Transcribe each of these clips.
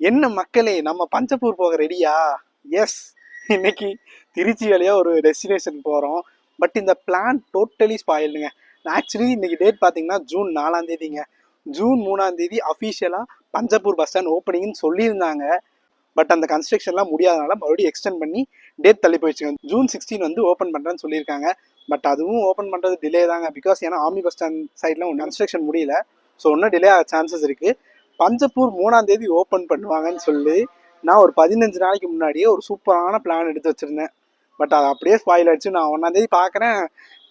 என்ன மக்களே, நம்ம பஞ்சப்பூர் போக ரெடியா? எஸ், இன்னைக்கு திருச்சி வழியா ஒரு டெஸ்டினேஷன் போகிறோம். பட் இந்த பிளான் டோட்டலி ஸ்பாயில்டுங்க. ஆக்சுவலி இன்னைக்கு டேட் பார்த்தீங்கன்னா ஜூன் 4ஆம் தேதிங்க. ஜூன் 3ஆம் தேதி அஃபீஷியலாக பஞ்சப்பூர் பஸ் ஸ்டாண்ட் ஓப்பனிங்னு சொல்லியிருந்தாங்க. பட் அந்த கன்ஸ்ட்ரக்ஷன்லாம் முடியாதனால மறுபடியும் எக்ஸ்டெண்ட் பண்ணி டேட் தள்ளி போயிடுச்சுங்க. ஜூன் 16 வந்து ஓப்பன் பண்ணுறேன்னு சொல்லியிருக்காங்க. பட் அதுவும் ஓப்பன் பண்ணுறது டிலே தாங்க. பிகாஸ் ஏன்னா ஆர்மி பஸ் ஸ்டாண்ட் சைட்லாம் ஒன்று கன்ஸ்ட்ரக்ஷன் முடியல. ஸோ இன்னும் டிலே ஆக சான்சஸ் இருக்குது. பஞ்சப்பூர் 3ஆம் தேதி ஓப்பன் பண்ணுவாங்கன்னு சொல்லி நான் ஒரு 15 நாளைக்கு முன்னாடியே ஒரு சூப்பரான பிளான் எடுத்து வச்சுருந்தேன். பட் அது அப்படியே ஸ்பாயில் ஆயிடுச்சு. நான் 1ஆம் தேதி பார்க்குறேன்,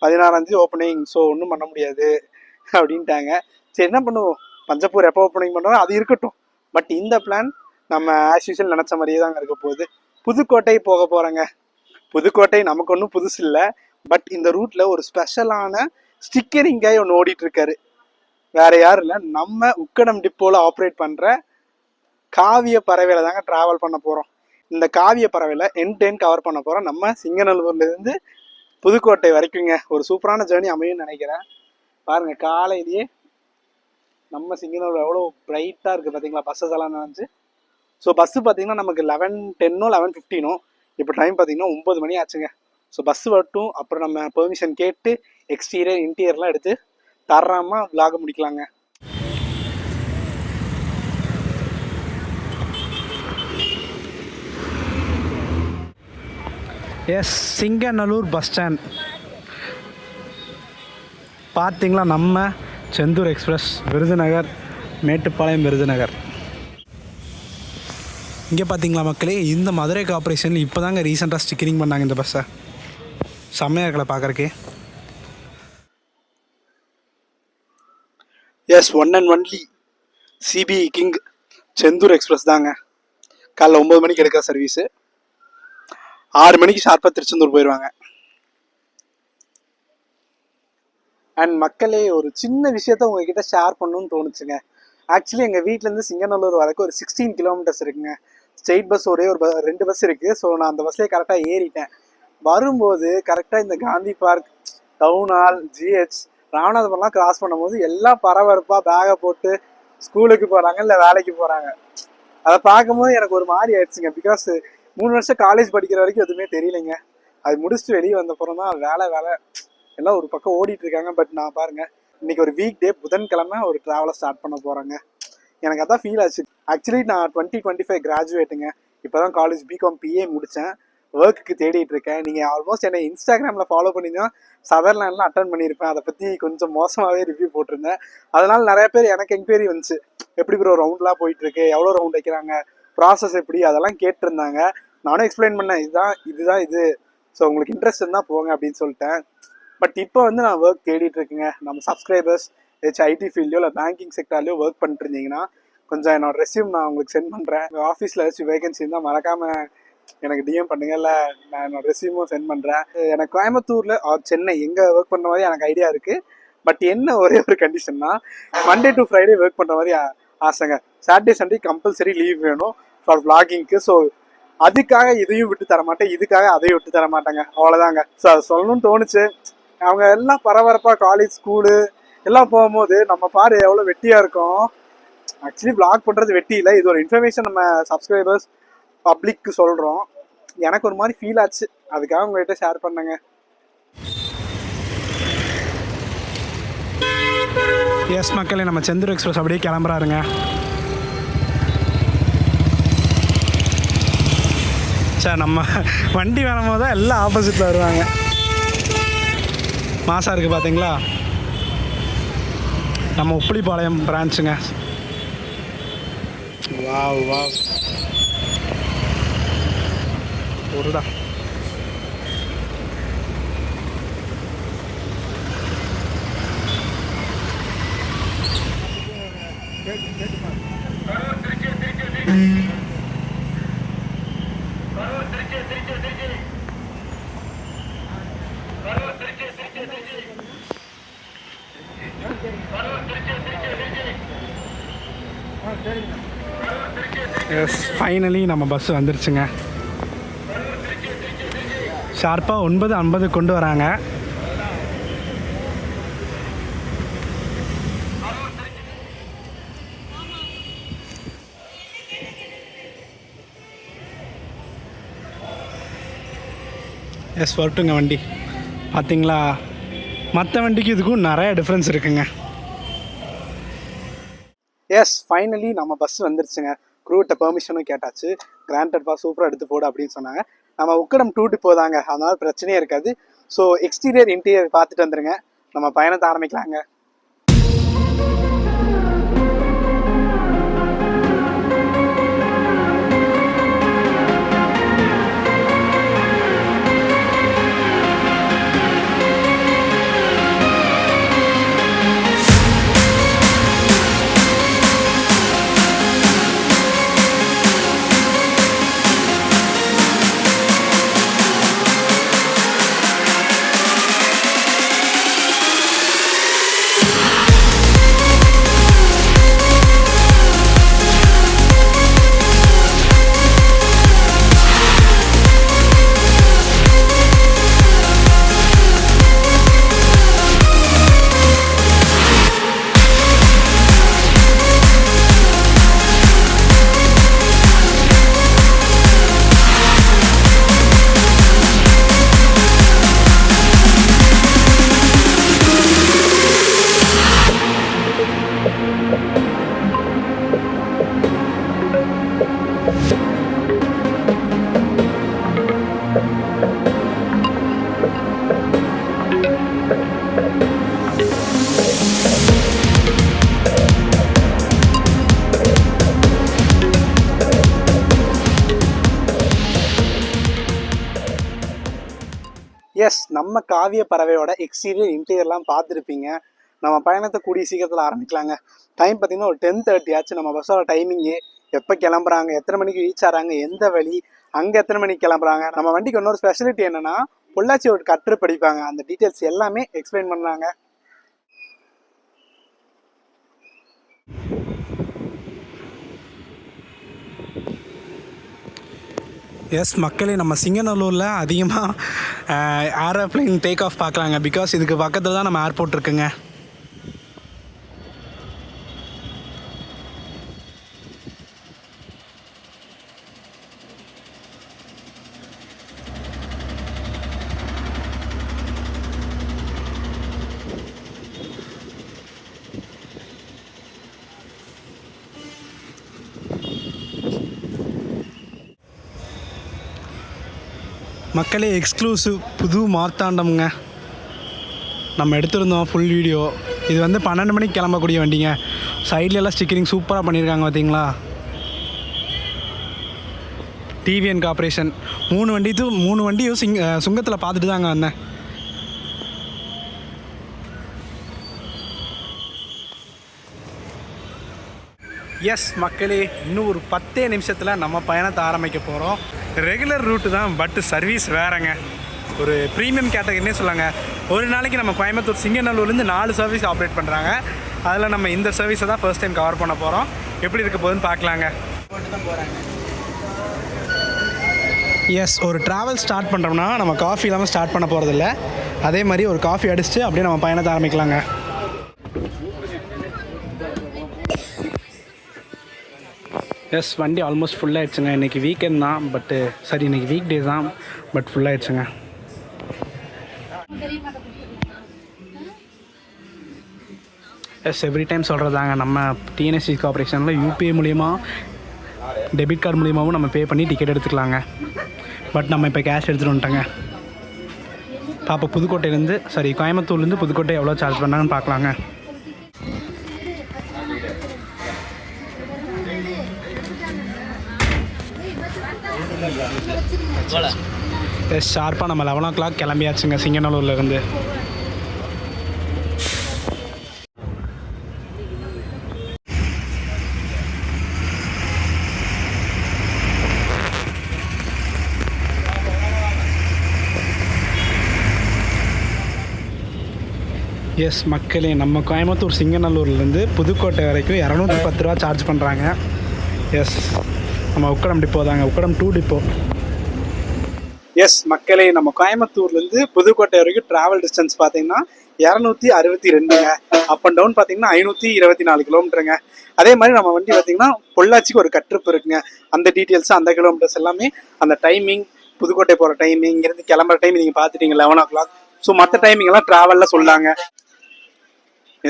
16ஆம் தேதி ஓப்பனிங், ஸோ ஒன்றும் பண்ண முடியாது அப்படின்ட்டாங்க. சரி, என்ன பண்ணுவோம், பஞ்சப்பூர் எப்போ ஓப்பனிங் பண்ணுறோம் அது இருக்கட்டும். பட் இந்த பிளான் நம்ம ஆஸ் யூஷுவல் நினச்ச மாதிரியே தாங்க இருக்க போகுது. புதுக்கோட்டை போக போகிறேங்க. புதுக்கோட்டை நமக்கு ஒன்றும் புதுசு இல்லை. பட் இந்த ரூட்டில் ஒரு ஸ்பெஷலான ஸ்டிக்கரிங் கை ஒன்று ஓடிட்டு இருக்காரு. வேற யாரும் இல்லை, நம்ம உக்கடம் டிப்போவில் ஆப்ரேட் பண்ணுற காவிய பறவையில தாங்க ட்ராவல் பண்ண போகிறோம். இந்த காவிய பறவையில எண்ட் கவர் பண்ண போகிறோம். நம்ம சிங்கநல்லூர்லேருந்து புதுக்கோட்டை வரைக்குங்க. ஒரு சூப்பரான ஜேர்னி அமையும்னு நினைக்கிறேன். பாருங்கள், காலையிலேயே நம்ம சிங்கநல்லூர் எவ்வளோ பிரைட்டாக இருக்குது பார்த்தீங்களா, பஸ்ஸஸ் எல்லாம் நினச்சி. ஸோ பஸ்ஸு பார்த்தீங்கன்னா நமக்கு 11:10 11:15 இப்போ டைம் பார்த்தீங்கன்னா 9 மணி ஆச்சுங்க. ஸோ பஸ்ஸு வரட்டும், அப்புறம் நம்ம பெர்மிஷன் கேட்டு எக்ஸ்டீரியர் இன்டீரியர்லாம் எடுத்து தராமல் விலாக முடிக்கலாங்க. எஸ், சிங்கநல்லூர் பஸ் ஸ்டாண்ட் பார்த்தீங்களா. நம்ம செந்தூர் எக்ஸ்பிரஸ் விருதுநகர், மேட்டுப்பாளையம் விருதுநகர். இங்கே பார்த்தீங்களா மக்களே, இந்த மதுரை கார்பரேஷனில் இப்போ தாங்க ரீசெண்டாக ஸ்டிக்கரிங் பண்ணாங்க இந்த பஸ்ஸை. செம்மையாக இருக்கல பார்க்குறக்கே. Yes, one and only CBE king Senthur express தாங்க. காலைல 9 மணிக்கு எடுக்கிற சர்வீஸு, 6 மணிக்கு ஷார்ப்பாக திருச்செந்தூர் போயிடுவாங்க. அண்ட் மக்களே, ஒரு சின்ன விஷயத்த உங்ககிட்ட ஷேர் பண்ணணும்னு தோணுச்சுங்க. ஆக்சுவலி எங்கள் வீட்டிலேருந்து சிங்கநல்லூர் வரைக்கும் ஒரு 16 கிலோமீட்டர்ஸ் இருக்குங்க. ஸ்ட்ரெயிட் பஸ் ஒரே ஒரு 2 பஸ் இருக்குது. ஸோ நான் அந்த பஸ்லேயே கரெக்டாக ஏறிட்டேன். வரும்போது கரெக்டாக இந்த Gandhi park, town hall, GH, ராமநாதபுரம்லாம் கிராஸ் பண்ணும்போது எல்லாம் பரபரப்பாக பேகை போட்டு ஸ்கூலுக்கு போகிறாங்க, இல்லை வேலைக்கு போகிறாங்க. அதை பார்க்கும்போது எனக்கு ஒரு மாதிரி ஆயிடுச்சுங்க. பிகாஸ் 3 வருஷம் காலேஜ் படிக்கிற வரைக்கும் எதுவுமே தெரியலைங்க. அது முடிச்சுட்டு வெளியே வந்தப்புறம் தான் வேலை எல்லாம் ஒரு பக்கம் ஓடிட்டு இருக்காங்க. பட் நான் பாருங்கள், இன்னைக்கு ஒரு வீக் டே, புதன்கிழமை ஒரு ட்ராவலை ஸ்டார்ட் பண்ண போகிறேங்க. எனக்கு அதான் ஃபீல் ஆச்சு. ஆக்சுவலி நான் 2025 கிராஜுவேட்டுங்க. இப்போ தான் காலேஜ் பிகாம் பிஏ முடித்தேன். ஒர்க்குக்கு தேடிட்டு இருக்கேன். நீங்கள் ஆல்மோஸ்ட் என்னை இன்ஸ்டாகிராமில் ஃபாலோ பண்ணிங்கன்னா சதர்லேண்ட்லாம் அட்டன் பண்ணியிருப்பேன். அதை பற்றி கொஞ்சம் மோசமாகவே ரிவ்யூ போட்டிருந்தேன். அதனால் நிறைய பேர் எனக்கு என்கொயரி வந்துச்சு, எப்படி ப்ரோ ரவுண்ட்லாம் போயிட்டுருக்கு, எவ்வளோ ரவுண்ட் வைக்கிறாங்க, ப்ராசஸ் எப்படி, அதெல்லாம் கேட்டிருந்தாங்க. நானும் எக்ஸ்பிளைன் பண்ணேன், இதுதான் இது. ஸோ உங்களுக்கு இன்ட்ரெஸ்ட் இருந்தால் போங்க அப்படின்னு சொல்லிட்டேன். பட் இப்போ வந்து நான் ஒர்க் தேடிட்டு இருக்குங்க. நம்ம சப்ஸ்கிரைபர்ஸ் ஏதாச்சும் ஐடி ஃபீல்டையோ இல்லை பேங்கிங் செக்டர்லையோ ஒர்க் பண்ணிட்டு இருந்தீங்கன்னா கொஞ்சம் என்னோட ரெஸ்யூம் நான் உங்களுக்கு சென்ட் பண்ணுறேன். ஆஃபீஸில் ஏதாச்சும் வேகன்சி இருந்தால் மறக்காமல் எனக்கு டிஎம் பண்ணுங்க, இல்லை நான் என்னோட ரெஸ்யூமும் சென்ட் பண்ணுறேன். எனக்கு கோயம்புத்தூரில் ஆர் சென்னை எங்கே ஒர்க் பண்ணுற மாதிரி எனக்கு ஐடியா இருக்குது. பட் என்ன ஒரே ஒரு கண்டிஷன்னா, மண்டே டு ஃப்ரைடே ஒர்க் பண்ணுற மாதிரி ஆசைங்க. சாட்டர்டே சண்டே கம்பல்சரி லீவ் வேணும் ஃபார் vloggingக்கு. ஸோ அதுக்காக இதையும் விட்டு தர மாட்டேன், இதுக்காக அதையும் விட்டு தர மாட்டாங்க. அவ்வளோதாங்க. ஸோ அது சொல்லணும்னு தோணுச்சு. அவங்க எல்லாம் பரபரப்பாக காலேஜ், ஸ்கூலு எல்லாம் போகும்போது நம்ம பாரு எவ்வளோ வெட்டியாக இருக்கும். ஆக்சுவலி vlog பண்ணுறது வெட்டி இல்லை, இது ஒரு இன்ஃபர்மேஷன் நம்ம சப்ஸ்கிரைபர்ஸ் பப்ளிக்கு சொல்கிறோம். எனக்கு ஒரு மாதிரி ஃபீல் ஆச்சு, அதுக்காக உங்கள்கிட்ட ஷேர் பண்ணேங்க. எஸ் மக்களே, நம்ம செந்தூர் எக்ஸ்பிரஸ் அப்படியே கிளம்புறாருங்க. சார், நம்ம வண்டி வரும்போது தான் எல்லாம் ஆப்போசிட்டில் வருவாங்க. மாசா இருக்குது பார்த்தீங்களா, நம்ம உப்புளிப்பாளையம் பிரான்ச்சுங்க. வாவ் ஒருடா. எஸ், ஃபைனலி நம்ம பஸ் வந்துருச்சுங்க. ஷார்ப்பாக 9:50 கொண்டு வராங்க. எஸ் வரட்டுங்க வண்டி. பார்த்தீங்களா, மற்ற வண்டிக்கு இதுக்கும் நிறைய டிஃப்ரென்ஸ் இருக்குங்க. எஸ் ஃபைனலி நம்ம பஸ் வந்துருச்சுங்க. க்ரூட்ட பெர்மிஷனும் கேட்டாச்சு. கிராண்டட்பா சூப்பராக எடுத்து போடு அப்படின்னு சொன்னாங்க. நம்ம உக்கடம் டூ டிப்போ தாங்க, அதனால பிரச்சனையே இருக்காது. ஸோ எக்ஸ்டீரியர் இன்டீரியர் பார்த்துட்டு வந்துருங்க, நம்ம பயணத்தை ஆரம்பிக்கலாங்க. எஸ், நம்ம காவிய பறவையோட எக்ஸ்டீரியர் இன்டீரியர்லாம் பார்த்துருப்பீங்க. நம்ம பயணத்தை கூடிய சீக்கிரத்தில் ஆரம்பிக்கலாங்க. டைம் பார்த்தீங்கன்னா ஒரு 10:30 ஆச்சு. நம்ம பஸ்ஸோட டைமிங்கு, எப்போ கிளம்புறாங்க, எத்தனை மணிக்கு ரீச் ஆகிறாங்க, எந்த வழி, அங்கே எத்தனை மணிக்கு கிளம்புறாங்க. நம்ம வண்டிக்கு இன்னொரு ஸ்பெஷாலிட்டி என்னென்னா, பொள்ளாச்சி ஒரு கற்று படிப்பாங்க. அந்த டீட்டெயில்ஸ் எல்லாமே எக்ஸ்பிளைன் பண்ணாங்க. எஸ் மக்களே, நம்ம சிங்கநல்லூரில் அதிகமாக ஏரோப்ளைன் டேக் ஆஃப் பார்க்கலாங்க. பிகாஸ் இதுக்கு பக்கத்தில் தான் நம்ம ஏர்போர்ட் இருக்குங்க. மக்களே, எக்ஸ்க்ளூசிவ் புது மார்த்தாண்டம்ங்க நம்ம எடுத்துருந்தோம் ஃபுல் வீடியோ. இது வந்து 12 மணிக்கு கிளம்பக்கூடிய வண்டிங்க. சைட்லெல்லாம் ஸ்டிக்கரிங் சூப்பராக பண்ணியிருக்காங்க பார்த்தீங்களா. டிவிஎன் கார்பரேஷன் 3 வண்டியும் சுங்கத்தில் பார்த்துட்டு தாங்க வந்தேன். எஸ் மக்களே, இன்னும் ஒரு 10 நிமிஷத்தில் நம்ம பயணத்தை ஆரம்பிக்க போகிறோம். ரெகுலர் ரூட்டு தான், பட் சர்வீஸ் வேறங்க. ஒரு ப்ரீமியம் கேட்டகரினே சொல்லாங்க. ஒரு நாளைக்கு நம்ம கோயம்புத்தூர் சிங்கநல்லூர்லேருந்து 4 சர்வீஸ் ஆப்ரேட் பண்ணுறாங்க. அதில் நம்ம இந்த சர்வீஸை தான் ஃபர்ஸ்ட் டைம் கவர் பண்ண போகிறோம். எப்படி இருக்க போகுதுன்னு பார்க்கலாங்க. எஸ், ஒரு ட்ராவல் ஸ்டார்ட் பண்ணுறோம்னா நம்ம காஃபி இல்லாமல் ஸ்டார்ட் பண்ண போகிறதில்ல. அதே மாதிரி ஒரு காஃபி அடிச்சுட்டு அப்படியே நம்ம பயணத்தை ஆரம்பிக்கலாங்க. எஸ், வண்டி ஆல்மோஸ்ட் ஃபுல்லாகிடுச்சுங்க. இன்றைக்கி வீக்கெண்ட் தான், இன்றைக்கி வீக் டே தான், பட் ஃபுல்லாகிடுச்சுங்க. எஸ், எவ்ரி டைம் சொல்கிறதாங்க, நம்ம டிஎன்எஸ்சி கார்பரேஷனில் யூபிஐ மூலிமா, டெபிட் கார்டு மூலியமாகவும் நம்ம பே பண்ணி டிக்கெட் எடுத்துக்கலாங்க. பட் நம்ம இப்போ கேஷ் எடுத்துகிட்டு வந்துட்டோங்க. பாப்பா கோயம்புத்தூர்லேருந்து புதுக்கோட்டை எவ்வளோ சார்ஜ் பண்ணாங்கன்னு பார்க்கலாங்க. எஸ், ஷார்ப்பாக நம்ம 11 o'clock கிளம்பியாச்சுங்க சிங்கநல்லூர்லேருந்து. எஸ் மக்களே, நம்ம கோயம்புத்தூர் சிங்கநல்லூர்லேருந்து புதுக்கோட்டை வரைக்கும் 210 ரூபா சார்ஜ் பண்ணுறாங்க. எஸ், நம்ம உக்கடம் டிப்போ தாங்க, உக்கடம் 2 டிப்போ. எஸ் மக்களே, நம்ம கோயம்புத்தூர்லேருந்து புதுக்கோட்டை வரைக்கும் ட்ராவல் டிஸ்டன்ஸ் பார்த்தீங்கன்னா 262ங்க. அப் அண்ட் டவுன் பார்த்தீங்கன்னா 524 கிலோமீட்டருங்க. அதே மாதிரி நம்ம வண்டி பார்த்தீங்கன்னா பொள்ளாச்சிக்கு ஒரு கட்ரிப் இருக்குங்க. அந்த டீட்டெயில்ஸ், அந்த கிலோமீட்டர்ஸ் எல்லாமே, அந்த டைமிங், புதுக்கோட்டை போகிற டைம், இங்கேருந்து கிளம்புற டைம் நீங்கள் பார்த்துட்டீங்க 11 o'clock. ஸோ மற்ற டைமிங்கெல்லாம் ட்ராவலில் சொல்லாங்க.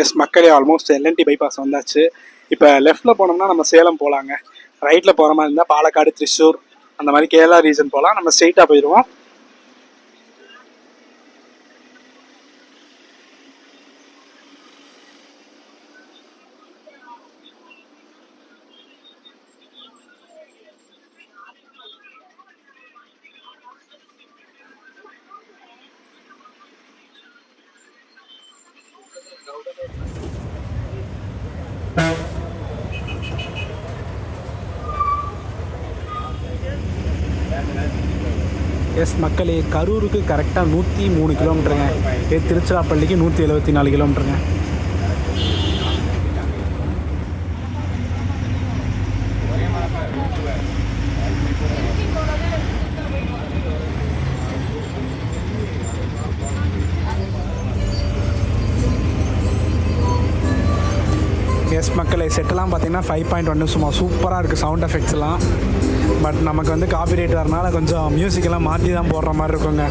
எஸ் மக்களே, ஆல்மோஸ்ட் எல்என்டி பைபாஸ் வந்தாச்சு. இப்போ லெஃப்ட்டில் போனோம்னா நம்ம சேலம் போகலாங்க. ரைட்டில் போகிற மாதிரி இருந்தால் பாலக்காடு, திருச்சூர் அந்த மாதிரி கேரளா ரீஜன் போகலாம். நம்ம ஸ்ட்ரெயிட்டாக போயிடுவோம். எஸ் மக்களே, கரூருக்கு கரெக்டாக 103 கிலோமீட்டருங்க. திருச்சிராப்பள்ளிக்கு 174 கிலோமீட்டருங்க. எஸ் மக்களே, செட்டெல்லாம் பார்த்தீங்கன்னா 5.1 சும்மா சூப்பராக இருக்குது சவுண்ட் எஃபெக்ட்ஸ்லாம். பட் நமக்கு வந்து காப்பிரைட் வரனால கொஞ்சம் மியூசிக்கெல்லாம் மாற்றி தான் போடுற மாதிரி இருக்குங்க.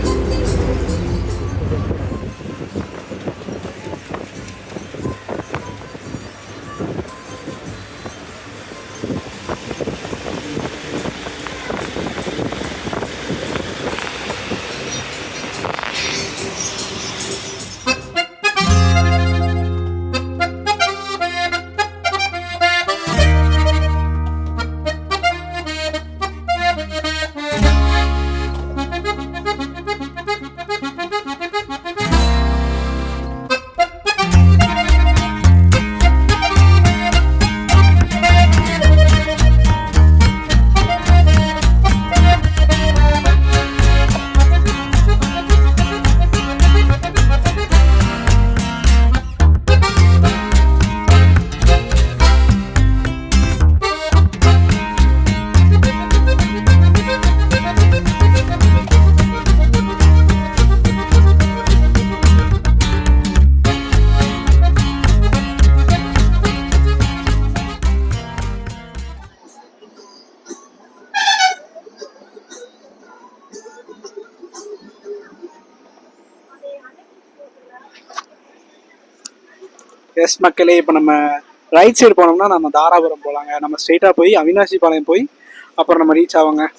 எஸ் மக்களே, இப்போ நம்ம ரைட் சைடு போனோம்னா நம்ம தாராபுரம் போகலாங்க. நம்ம ஸ்ட்ரெயிட்டாக போய் அவினாசி பாளையம் போய் அப்புறம் நம்ம ரீச் ஆவாங்க.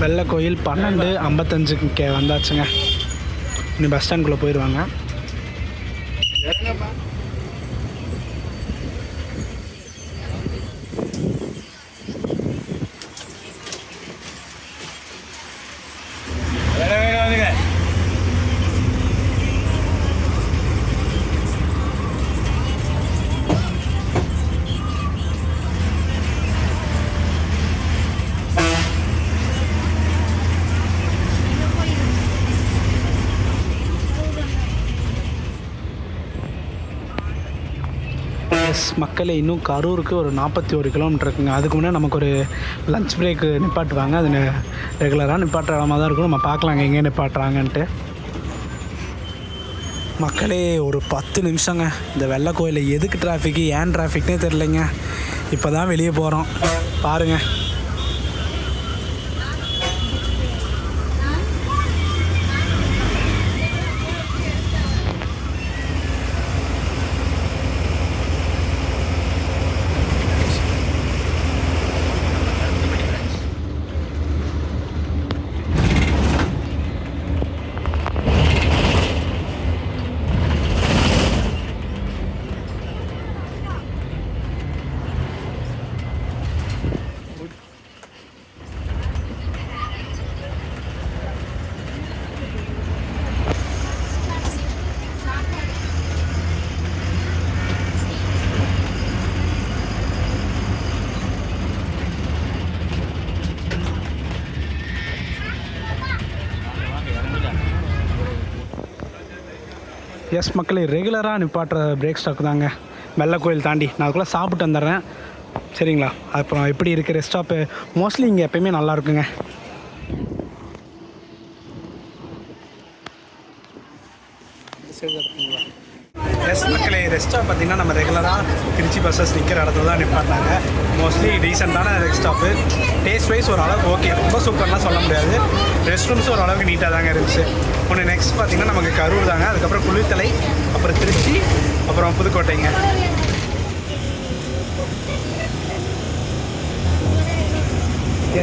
வெள்ளை கோயில் 12:55 வந்தாச்சுங்க. இன்னும் பஸ் ஸ்டாண்டுக்குள்ளே போயிடுவாங்க. எஸ் மக்களே, இன்னும் கரூருக்கு ஒரு 41 கிலோமீட்டர் இருக்குங்க. அதுக்கு முன்னே நமக்கு ஒரு லஞ்ச் பிரேக்கு நிப்பாட்டுவாங்க. அது ரெகுலராக நிப்பாட்டுற இடமா தான் இருக்கும். நம்ம பார்க்கலாங்க எங்கே நிப்பாட்டுறாங்கன்ட்டு. மக்களே, ஒரு 10 நிமிஷங்க. இந்த வெள்ளை கோயிலில் எதுக்கு டிராஃபிக்கு, ஏன் டிராஃபிக்னே தெரிலைங்க. இப்போ தான் வெளியே போகிறோம் பாருங்கள். எஸ் மக்களே, ரெகுலராக நிப்பாட்டுற பிரேக் ஸ்டாக் தாங்க வெள்ளை கோயில் தாண்டி. நான் அதுக்குள்ளே சாப்பிட்டு வந்துடுறேன் சரிங்களா. அப்புறம் எப்படி இருக்குது ரெஸ்ட் ஸ்டாப்பு, மோஸ்ட்லி இங்கே எப்போயுமே நல்லா இருக்குங்க. எஸ் மக்களே, ரெஸ்ட் ஸ்டாப் பார்த்திங்கன்னா நம்ம ரெகுலராக திருச்சி பஸ்ஸஸ் நிற்கிற இடத்துல தான் நிப்பாட்டினாங்க. மோஸ்ட்லி டீசெண்டான ரெஸ்ட் ஸ்டாப்பு. டேஸ்ட் வைஸ் ஒரு அளவுக்கு ஓகே, ரொம்ப சூப்பர்லாம் சொல்ல முடியாது. ரெஸ்ட் ரூம்ஸும் ஒரு அளவுக்கு நீட்டாக தாங்க இருந்துச்சு. ஒன்று நெக்ஸ்ட் பார்த்திங்கன்னா நமக்கு கரூர் தாங்க. அதுக்கப்புறம் குளித்தலை, அப்புறம் திருச்சி, அப்புறம் புதுக்கோட்டைங்க.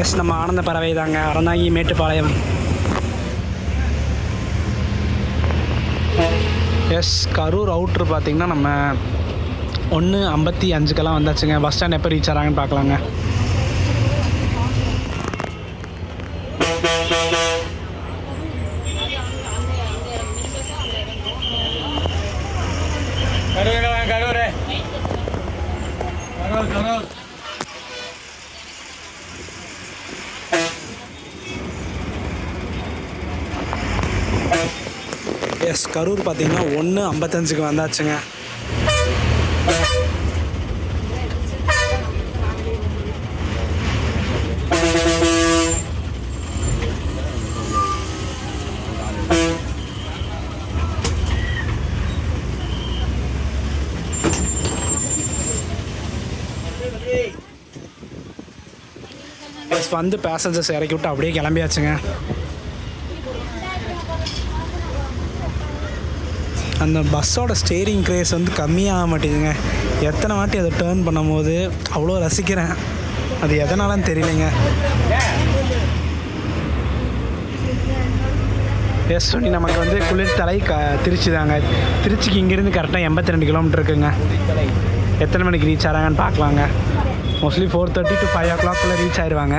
எஸ் நம்ம ஆனந்த பறவை தாங்க, அறந்தாங்கி மேட்டுப்பாளையம். எஸ் கரூர் அவுட்ரு பார்த்திங்கன்னா நம்ம 1:55 வந்தாச்சுங்க. பஸ் ஸ்டாண்ட் எப்போ ரீச் ஆகிறாங்கன்னு பார்க்கலாங்க. எஸ் கரூர் பார்த்திங்கன்னா 1:55 வந்தாச்சுங்க. எஸ் வந்து பேசஞ்சர்ஸ் இறக்கி விட்டு அப்படியே கிளம்பியாச்சுங்க. அந்த பஸ்ஸோட ஸ்டேரிங் கிரேஸ் வந்து கம்மியாக மாட்டேங்குதுங்க. எத்தனை வாட்டி அதை டேர்ன் பண்ணும் போது அவ்வளோ ரசிக்கிறேன். அது எதனாலன்னு தெரியலைங்க. எஸ் சொல்லி நமக்கு வந்து குளிர்தலை திருச்சி தாங்க. திருச்சிக்கு இங்கேருந்து கரெக்டாக 82 கிலோமீட்டர் இருக்குங்க. எத்தனை மணிக்கு ரீச் ஆகிறாங்கன்னு பார்க்கலாங்க. மோஸ்ட்லி 4:30 to 5 o'clock ரீச் ஆயிடுவாங்க.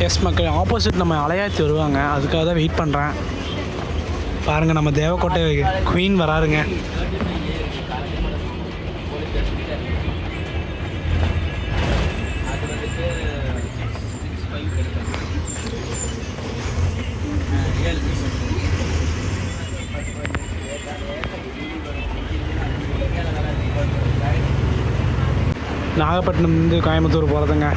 எஸ் மக்கள், ஆப்போசிட் நம்ம அலையாத்தி வருவாங்க. அதுக்காக தான் வெயிட் பண்ணுறேன். பாருங்கள், நம்ம தேவக்கோட்டை குவீன் வராருங்க. நாகப்பட்டினம்லேருந்து கோயம்புத்தூர் போகிறதுங்க.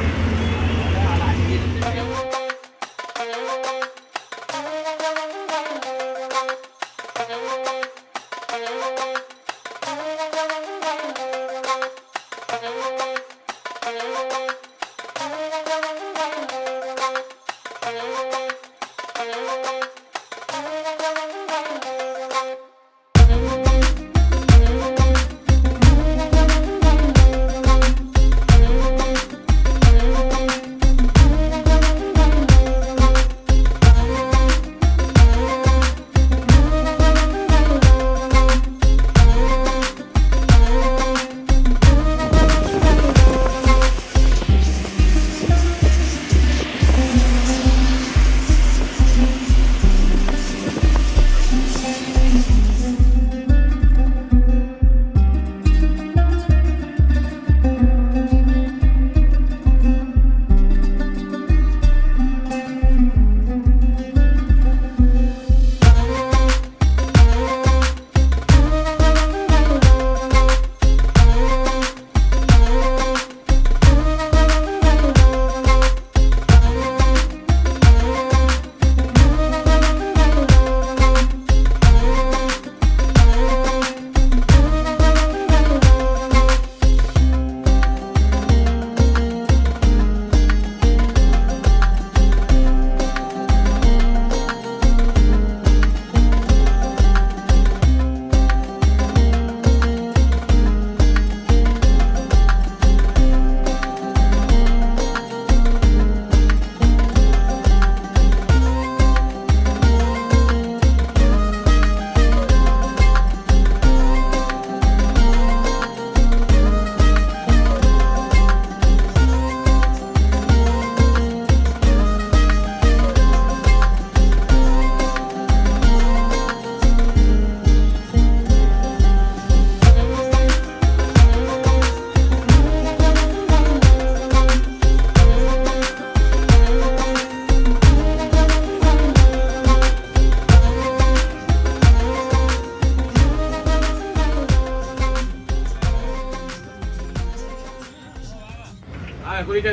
இந்த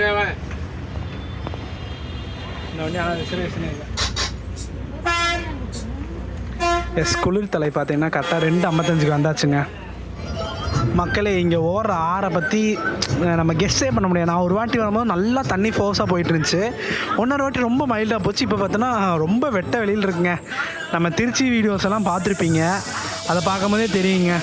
வண்டி ரிசர்வேஷனே இல்லை. எஸ், குளிர் தலை பார்த்தீங்கன்னா கரெக்டாக 2:55 வந்தாச்சுங்க. மக்களே, இங்கே ஓடுற ஆறை பற்றி நம்ம கெஸ்ஸே பண்ண முடியாது. நான் ஒரு வாட்டி வரும்போது நல்லா தண்ணி ஃபோர்ஸாக போயிட்டு இருந்துச்சு. இன்னொரு வாட்டி ரொம்ப மைல்டாக போச்சு. இப்போ பார்த்தோன்னா ரொம்ப வெட்ட வெளியில் இருக்குங்க. நம்ம திருச்சி வீடியோஸ் எல்லாம் பார்த்துருப்பீங்க, அதை பார்க்கும்போதே தெரியுங்க.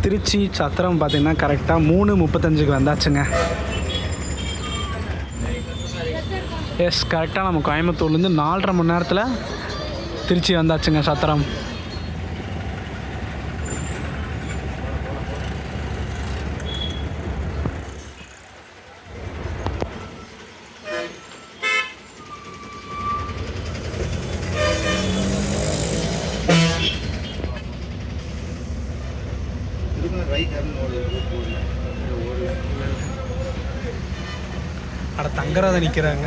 திருச்சி சத்திரம் பார்த்திங்கன்னா கரெக்டாக 3:35 வந்தாச்சுங்க. எஸ், கரெக்டாக நம்ம கோயம்புத்தூர்லேருந்து 4.5 மணி நேரத்தில் திருச்சி வந்தாச்சுங்க சத்திரம். அட தங்கராத நிற்கிறாங்க.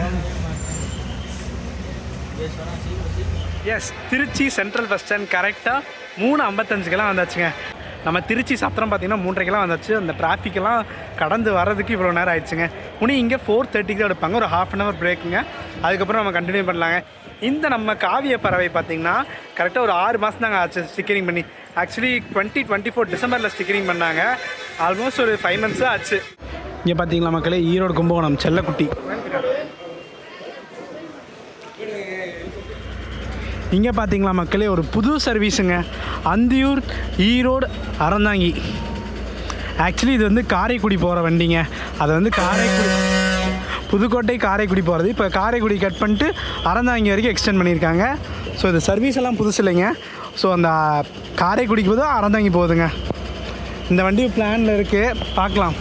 Yes, Tiruchi central bus stand கரெக்டாக 3:55 வந்தாச்சுங்க. நம்ம திருச்சி சத்திரம் பார்த்திங்கன்னா 3:30 வந்தாச்சு. அந்த டிராஃபிக்கெல்லாம் கடந்து வர்றதுக்கு இவ்வளோ நேரம் ஆயிடுச்சுங்க. இன்னும் 4:30 தான் எடுப்பாங்க, ஒரு ½ அன் ஹவர் பிரேக்குங்க. அதுக்கப்புறம் நம்ம கண்டினியூ பண்ணலாங்க. இந்த நம்ம காவிய பறவை பார்த்திங்கன்னா கரெக்டாக ஒரு 6 மாதம் தாங்க ஆச்சு ஸ்டிக்கரிங் பண்ணி. ஆக்சுவலி 2024 டிசம்பரில் ஸ்டிக்கரிங் பண்ணாங்க. ஆல்மோஸ்ட் ஒரு 5 மந்த்ஸ் தான் ஆச்சு. இங்கே பார்த்தீங்களா மக்களே, ஈரோடு கும்பகோணம் செல்லக்குட்டி. இங்கே பார்த்தீங்களா மக்களே, ஒரு புது சர்வீஸுங்க, அந்தியூர் ஈரோடு அறந்தாங்கி. ஆக்சுவலி இது வந்து காரைக்குடி போகிற வண்டிங்க. அதை வந்து புதுக்கோட்டை காரைக்குடி போகிறது. இப்போ காரைக்குடி கட் பண்ணிட்டு அறந்தாங்கி வரைக்கும் எக்ஸ்டெண்ட் பண்ணியிருக்காங்க. ஸோ இது சர்வீஸ் எல்லாம் புதுசு இல்லைங்க. ஸோ அந்த காரைக்குடிக்கு போதும் அறந்தாங்கி போகுதுங்க. இந்த வண்டி பிளானில் இருக்குது, பார்க்கலாம்.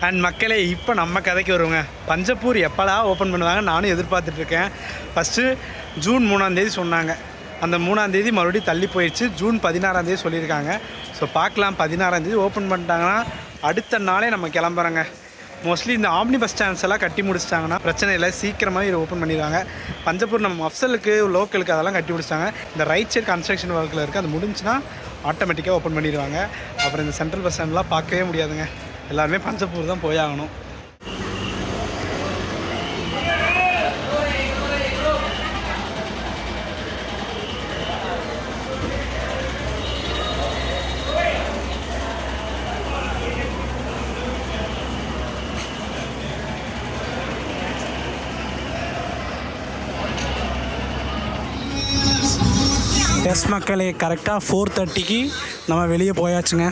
அண்ட் மக்களே, இப்போ நம்ம கதைக்கு வருவோங்க. பஞ்சப்பூர் எப்படா ஓப்பன் பண்ணுவாங்க நானும் எதிர்பார்த்துட்ருக்கேன். ஃபஸ்ட்டு ஜூன் 3 சொன்னாங்க. அந்த 3 மறுபடியும் தள்ளி போயிடுச்சு. ஜூன் 16 சொல்லியிருக்காங்க. ஸோ பார்க்கலாம், 16 ஓப்பன் பண்ணிட்டாங்கன்னா அடுத்த நாளே நம்ம கிளம்புறோங்க. மோஸ்ட்லி இந்த ஆம்னி பஸ் ஸ்டாண்ட்ஸ் எல்லாம் கட்டி முடிச்சிட்டாங்கன்னா பிரச்சனை இல்லை, சீக்கிரமாக இதை ஓப்பன் பண்ணிடுவாங்க. பஞ்சப்பூர் நம்ம மஃப்சலுக்கு லோக்கலுக்கு அதெல்லாம் கட்டி முடிச்சிட்டாங்க. இந்த ரைட் சைடு கன்ஸ்ட்ரக்ஷன் ஒர்க்கில் இருக்குது, அது முடிஞ்சுன்னா ஆட்டோமேட்டிக்காக ஓப்பன் பண்ணிடுவாங்க. அப்புறம் இந்த சென்ட்ரல் பஸ் ஸ்டாண்ட்லாம் பார்க்கவே முடியாதுங்க. எல்லாருமே பஞ்சப்பூர் தான் போயாகணும். எஸ் மக்களே, கரெக்டாக 4:30க்கு நம்ம வெளியே போயாச்சுங்க.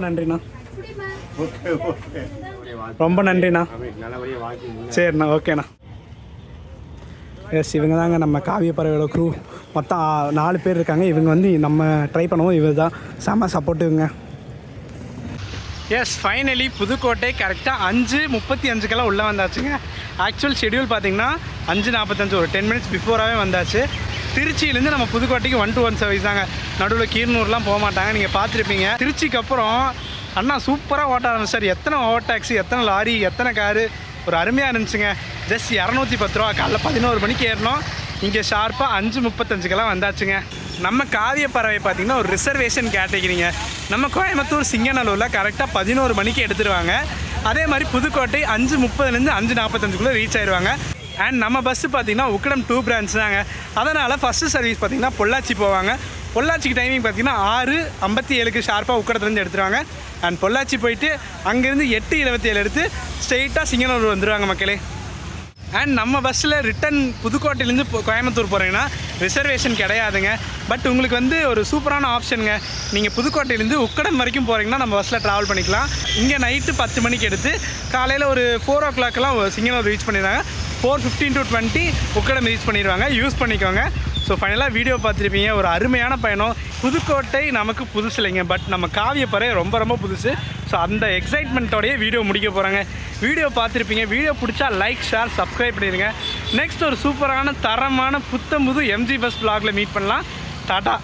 நன்றிண்ணா. ரொம்ப நன்றிண்ணா. சரிண்ணா, ஓகேண்ணா. எஸ், இவங்க தாங்க நம்ம காவிய பறவையோட க்ரூ. மொத்தம் 4 பேர் இருக்காங்க. இவங்க வந்து நம்ம ட்ரை பண்ணுவோம். இவர் தான் செம்ம சப்போர்ட்டுங்க. எஸ், ஃபைனலி புதுக்கோட்டை கரெக்டாக 5:35 உள்ளே வந்தாச்சுங்க. ஆக்சுவல் ஷெடியூல் பார்த்திங்கன்னா 5:45, ஒரு 10 மினிட்ஸ் பிஃபோராகவே வந்தாச்சு. திருச்சியிலேருந்து நம்ம புதுக்கோட்டைக்கு 1-to-1 சர்வீஸ் தாங்க. நடுவில் கீரனூர்லாம் போக மாட்டாங்க, நீங்கள் பார்த்துருப்பீங்க. திருச்சிக்கு அப்புறம் அண்ணா சூப்பராக ஓட்ட ஆரம்பிச்சார். எத்தனை ஓவர் டாக்ஸி, எத்தனை லாரி, எத்தனை காரு, ஒரு அருமையாக இருந்துச்சுங்க. ஜஸ்ட் 210 ரூபா. காலைல 11 மணிக்கு ஏறணும். இங்கே ஷார்ப்பாக 5:35 வந்தாச்சுங்க. நம்ம காவிய பறவை பார்த்திங்கன்னா ஒரு ரிசர்வேஷன் கேட்டகிரிங்க. நம்ம கோயம்புத்தூர் சிங்கநல்லூரில் கரெக்டாக 11 மணிக்கு எடுத்துருவாங்க. அதே மாதிரி புதுக்கோட்டை 5:30லேருந்து 5:45 ரீச் ஆயிடுவாங்க. அண்ட் நம்ம பஸ்ஸு பார்த்திங்கன்னா உக்கடம் 2 பிரான்ச் தாங்க. அதனால் ஃபஸ்ட்டு சர்வீஸ் பார்த்திங்கன்னா பொள்ளாச்சி போவாங்க. பொள்ளாச்சிக்கு டைமிங் பார்த்திங்கன்னா 6:57 ஷார்ப்பாக உக்கடத்துலேருந்து எடுத்துருவாங்க. அண்ட் பொள்ளாச்சி போயிட்டு அங்கேருந்து 8:27 எடுத்து ஸ்ட்ரெயிட்டாக சிங்கநல்லூர் வந்துடுவாங்க மக்களே. அண்ட் நம்ம பஸ்ஸில் ரிட்டன் புதுக்கோட்டையிலேருந்து கோயம்புத்தூர் போகிறீங்கன்னா ரிசர்வேஷன் கிடையாதுங்க. பட் உங்களுக்கு வந்து ஒரு சூப்பரான ஆப்ஷனுங்க. நீங்கள் புதுக்கோட்டையிலேருந்து உக்கடம் வரைக்கும் போகிறீங்கன்னா நம்ம பஸ்ஸில் ட்ராவல் பண்ணிக்கலாம். இங்கே நைட்டு 10 மணிக்கு எடுத்து காலையில் ஒரு 4 o'clockலாம் சிங்கநல்லூர் ரீச் பண்ணிடுறாங்க. 4:15 to 20 உக்கடம் ரீச் பண்ணிடுவாங்க. யூஸ் பண்ணிக்கோங்க. ஸோ ஃபைனலாக வீடியோ பார்த்துருப்பீங்க. ஒரு அருமையான பயணம். புதுக்கோட்டை நமக்கு புதுசு இல்லைங்க, பட் நம்ம காவிய பறவை ரொம்ப ரொம்ப புதுசு. ஸோ அந்த எக்ஸைட்மெண்ட்டோடையே வீடியோ முடிக்க போகிறாங்க. வீடியோ பார்த்துருப்பீங்க. வீடியோ பிடிச்சா லைக், ஷேர், சப்ஸ்கிரைப் பண்ணிடுங்க. நெக்ஸ்ட் ஒரு சூப்பரான தரமான புத்தம்புது எம்ஜி பஸ் vlogல மீட் பண்ணலாம். டாடா.